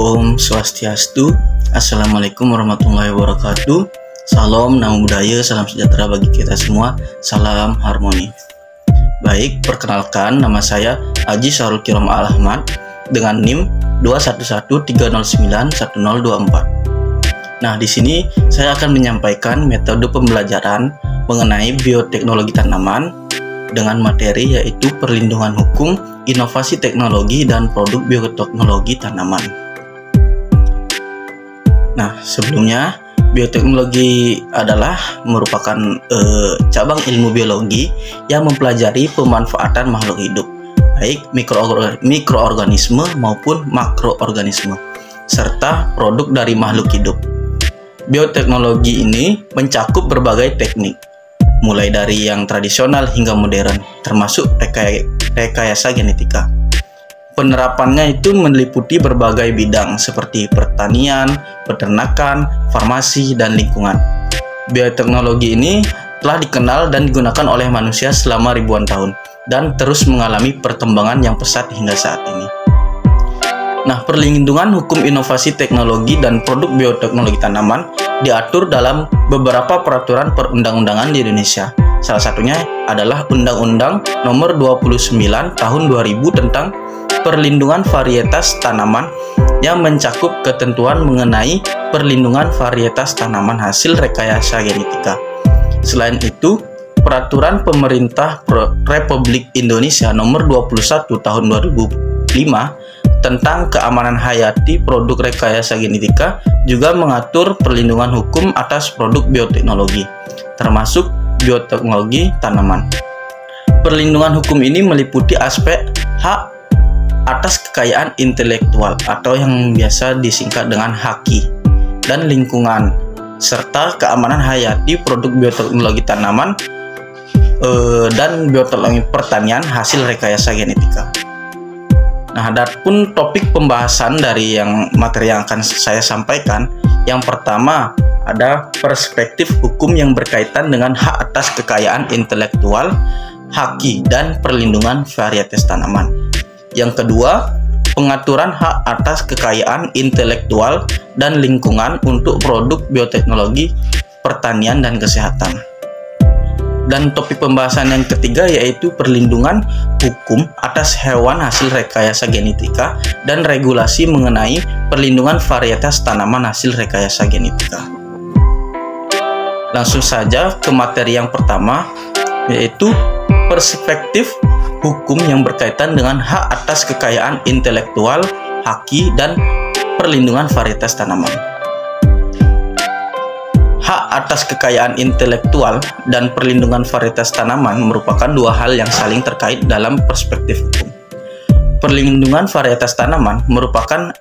Om Swastiastu. Assalamualaikum warahmatullahi wabarakatuh. Salam, namo buddhaya, salam sejahtera bagi kita semua. Salam harmoni. Baik, perkenalkan, nama saya Haji Syahrul Kiram Al-Ahmad dengan NIM 2113091024. Nah, di sini saya akan menyampaikan metode pembelajaran mengenai bioteknologi tanaman dengan materi yaitu perlindungan hukum, inovasi teknologi, dan produk bioteknologi tanaman. Nah, sebelumnya bioteknologi adalah merupakan cabang ilmu biologi yang mempelajari pemanfaatan makhluk hidup, baik mikroorganisme maupun makroorganisme, serta produk dari makhluk hidup. Bioteknologi ini mencakup berbagai teknik, mulai dari yang tradisional hingga modern, termasuk rekayasa genetika. Penerapannya itu meliputi berbagai bidang seperti pertanian, peternakan, farmasi, dan lingkungan. Bioteknologi ini telah dikenal dan digunakan oleh manusia selama ribuan tahun dan terus mengalami perkembangan yang pesat hingga saat ini. Nah, perlindungan hukum inovasi teknologi dan produk bioteknologi tanaman diatur dalam beberapa peraturan perundang-undangan di Indonesia. Salah satunya adalah Undang-Undang Nomor 29 Tahun 2000 tentang Perlindungan Varietas Tanaman yang mencakup ketentuan mengenai perlindungan varietas tanaman hasil rekayasa genetika. Selain itu, Peraturan Pemerintah Republik Indonesia Nomor 21 Tahun 2005 tentang keamanan hayati produk rekayasa genetika juga mengatur perlindungan hukum atas produk bioteknologi, termasuk bioteknologi tanaman. Perlindungan hukum ini meliputi aspek hak atas kekayaan intelektual atau yang biasa disingkat dengan HAKI dan lingkungan, serta keamanan hayati produk bioteknologi tanaman dan bioteknologi pertanian hasil rekayasa genetika. Nah, adapun topik pembahasan dari materi yang akan saya sampaikan, yang pertama ada perspektif hukum yang berkaitan dengan hak atas kekayaan intelektual, HAKI, dan perlindungan varietas tanaman. Yang kedua, pengaturan hak atas kekayaan intelektual dan lingkungan untuk produk bioteknologi pertanian dan kesehatan. Dan topik pembahasan yang ketiga yaitu perlindungan hukum atas hewan hasil rekayasa genetika dan regulasi mengenai perlindungan varietas tanaman hasil rekayasa genetika. Langsung saja ke materi yang pertama, yaitu perspektif hukum yang berkaitan dengan hak atas kekayaan intelektual, HAKI, dan perlindungan varietas tanaman. Hak atas kekayaan intelektual dan perlindungan varietas tanaman merupakan dua hal yang saling terkait dalam perspektif hukum. Perlindungan varietas tanaman merupakan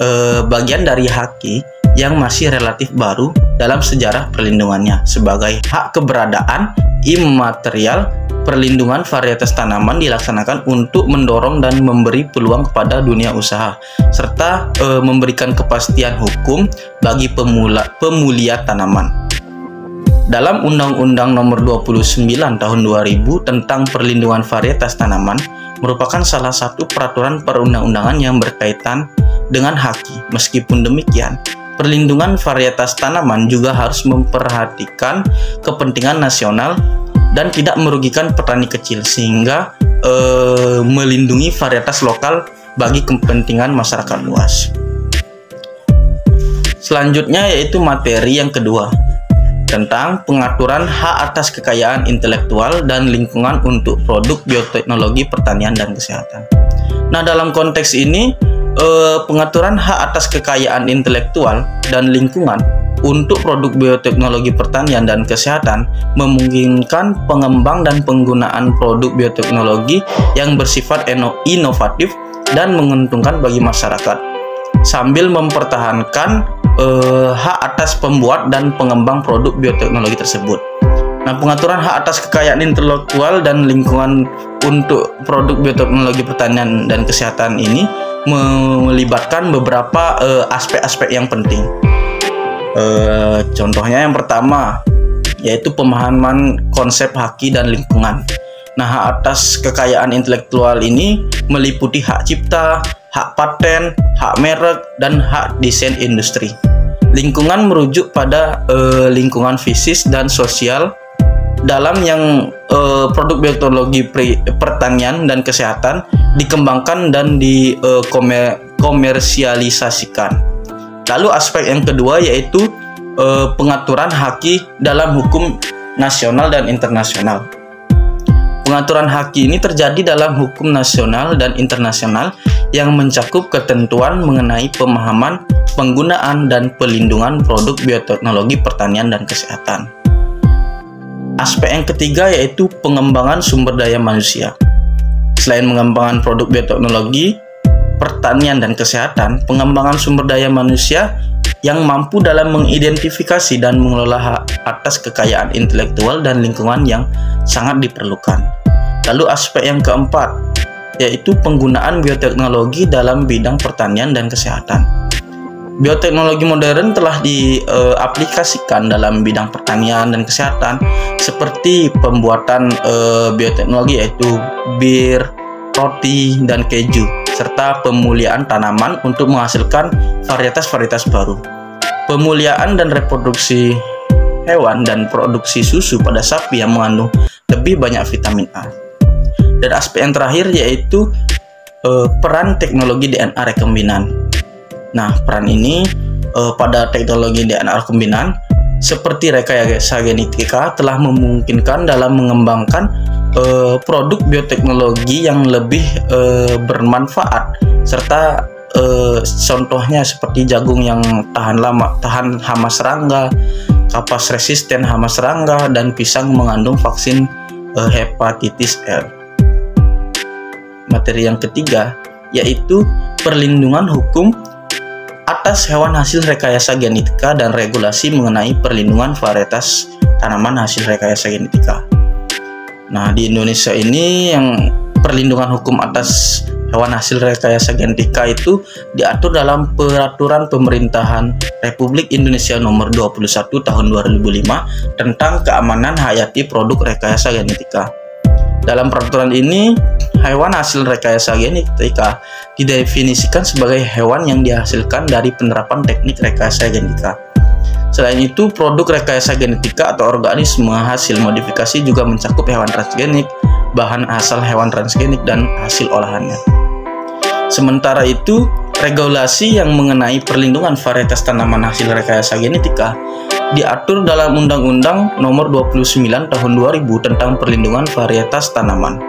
bagian dari HAKI yang masih relatif baru dalam sejarah perlindungannya sebagai hak keberadaan imaterial. Perlindungan varietas tanaman dilaksanakan untuk mendorong dan memberi peluang kepada dunia usaha serta memberikan kepastian hukum bagi pemulia tanaman. Dalam Undang-Undang Nomor 29 Tahun 2000 tentang Perlindungan Varietas Tanaman merupakan salah satu peraturan perundang-undangan yang berkaitan dengan HAKI. Meskipun demikian, perlindungan varietas tanaman juga harus memperhatikan kepentingan nasional dan tidak merugikan petani kecil, sehingga melindungi varietas lokal bagi kepentingan masyarakat luas. Selanjutnya yaitu materi yang kedua tentang pengaturan hak atas kekayaan intelektual dan lingkungan untuk produk bioteknologi pertanian dan kesehatan. Nah, dalam konteks ini pengaturan hak atas kekayaan intelektual dan lingkungan untuk produk bioteknologi pertanian dan kesehatan memungkinkan pengembang dan penggunaan produk bioteknologi yang bersifat inovatif dan menguntungkan bagi masyarakat, sambil mempertahankan hak atas pembuat dan pengembang produk bioteknologi tersebut. Nah, pengaturan hak atas kekayaan intelektual dan lingkungan untuk produk bioteknologi pertanian dan kesehatan ini melibatkan beberapa aspek-aspek yang penting. Contohnya yang pertama yaitu pemahaman konsep HAKI dan lingkungan. Nah, hak atas kekayaan intelektual ini meliputi hak cipta, hak paten, hak merek, dan hak desain industri. Lingkungan merujuk pada lingkungan fisik dan sosial dalam yang produk bioteknologi pertanian dan kesehatan dikembangkan dan dikomersialisasikan. Lalu aspek yang kedua yaitu pengaturan haki dalam hukum nasional dan internasional. Pengaturan haki ini terjadi dalam hukum nasional dan internasional yang mencakup ketentuan mengenai pemahaman, penggunaan, dan pelindungan produk bioteknologi pertanian dan kesehatan. Aspek yang ketiga yaitu pengembangan sumber daya manusia. Selain pengembangan produk bioteknologi pertanian dan kesehatan, pengembangan sumber daya manusia yang mampu dalam mengidentifikasi dan mengelola hak atas kekayaan intelektual dan lingkungan yang sangat diperlukan. Lalu aspek yang keempat yaitu penggunaan bioteknologi dalam bidang pertanian dan kesehatan. Bioteknologi modern telah diaplikasikan dalam bidang pertanian dan kesehatan seperti pembuatan bioteknologi yaitu bir, roti, dan keju, serta pemuliaan tanaman untuk menghasilkan varietas-varietas baru. Pemuliaan dan reproduksi hewan dan produksi susu pada sapi yang mengandung lebih banyak vitamin A. Dan aspek yang terakhir yaitu peran teknologi DNA rekombinan. Nah, peran ini pada teknologi DNA rekombinan seperti rekayasa genetika telah memungkinkan dalam mengembangkan produk bioteknologi yang lebih bermanfaat, serta contohnya seperti jagung yang tahan hama serangga, kapas resisten hama serangga, dan pisang mengandung vaksin hepatitis L. Materi yang ketiga yaitu perlindungan hukum atas hewan hasil rekayasa genetika dan regulasi mengenai perlindungan varietas tanaman hasil rekayasa genetika. Nah, di Indonesia ini yang perlindungan hukum atas hewan hasil rekayasa genetika itu diatur dalam Peraturan Pemerintahan Republik Indonesia Nomor 21 Tahun 2005 tentang keamanan hayati produk rekayasa genetika. Dalam peraturan ini, hewan hasil rekayasa genetika didefinisikan sebagai hewan yang dihasilkan dari penerapan teknik rekayasa genetika. Selain itu, produk rekayasa genetika atau organisme hasil modifikasi juga mencakup hewan transgenik, bahan asal hewan transgenik, dan hasil olahannya. Sementara itu, regulasi yang mengenai perlindungan varietas tanaman hasil rekayasa genetika diatur dalam Undang-Undang Nomor 29 Tahun 2000 tentang perlindungan varietas tanaman.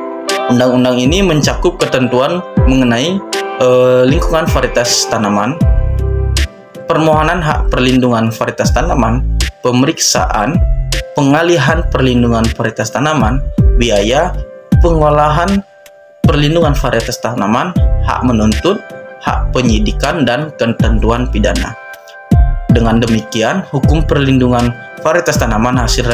Undang-undang ini mencakup ketentuan mengenai lingkungan varietas tanaman, permohonan hak perlindungan varietas tanaman, pemeriksaan, pengalihan perlindungan varietas tanaman, biaya, pengolahan perlindungan varietas tanaman, hak menuntut, hak penyidikan, dan ketentuan pidana. Dengan demikian, hukum perlindungan varietas tanaman hasil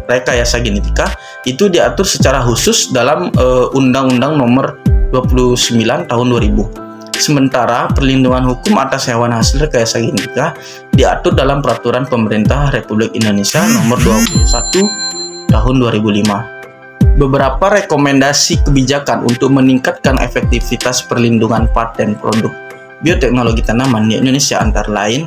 rekayasa genetika itu diatur secara khusus dalam Undang-Undang Nomor 29 Tahun 2000. Sementara perlindungan hukum atas hewan hasil rekayasa genetika diatur dalam Peraturan Pemerintah Republik Indonesia Nomor 21 Tahun 2005. Beberapa rekomendasi kebijakan untuk meningkatkan efektivitas perlindungan paten produk bioteknologi tanaman di Indonesia antara lain: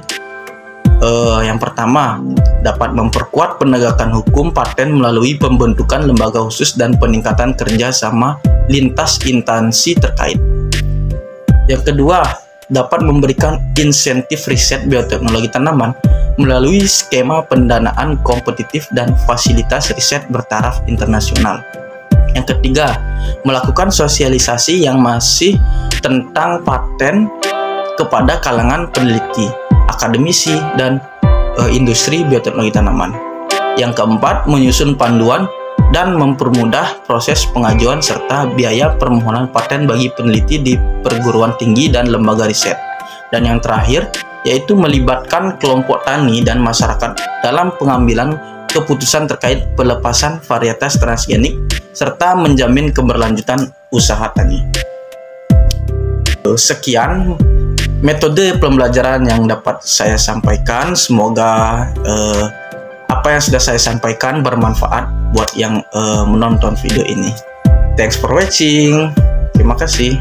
yang pertama, dapat memperkuat penegakan hukum paten melalui pembentukan lembaga khusus dan peningkatan kerjasama lintas instansi terkait. Yang kedua, dapat memberikan insentif riset bioteknologi tanaman melalui skema pendanaan kompetitif dan fasilitas riset bertaraf internasional. Yang ketiga, melakukan sosialisasi yang masih tentang paten kepada kalangan peneliti, akademisi, dan industri bioteknologi tanaman. Yang keempat, menyusun panduan dan mempermudah proses pengajuan serta biaya permohonan paten bagi peneliti di perguruan tinggi dan lembaga riset. Dan yang terakhir, yaitu melibatkan kelompok tani dan masyarakat dalam pengambilan keputusan terkait pelepasan varietas transgenik serta menjamin keberlanjutan usaha tani. Sekian metode pembelajaran yang dapat saya sampaikan. Semoga apa yang sudah saya sampaikan bermanfaat buat yang menonton video ini. Thanks for watching. Terima kasih.